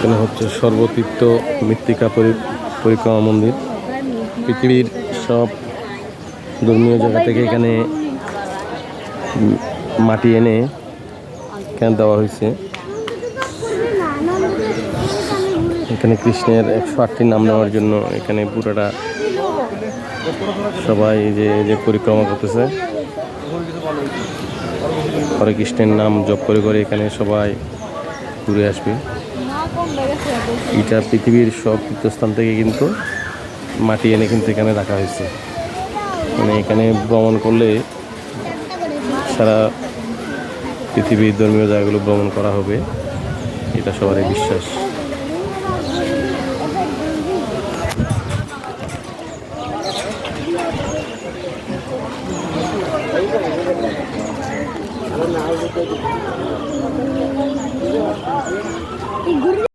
এখানে হচ্ছে সর্বতীর্থ মৃত্তিকা পরিক্রমা মন্দির। পৃথিবীর সব ধর্মীয় জায়গা থেকে এখানে মাটি এনে এখানে দেওয়া হয়েছে। এখানে কৃষ্ণের 108টি নাম নেওয়ার জন্য এখানে পুরোটা সবাই যে পরিক্রমা করতেছে, হরে কৃষ্ণের নাম জপ করে করে এখানে সবাই ঘুরে আসবে। এটা পৃথিবীর সব তীর্থস্থান থেকে কিন্তু মাটি এনে কিন্তু এখানে রাখা হয়েছে। মানে এখানে ভ্রমণ করলে সারা পৃথিবীর ধর্মীয় জায়গাগুলো ভ্রমণ করা হবে, এটা সবারই বিশ্বাস।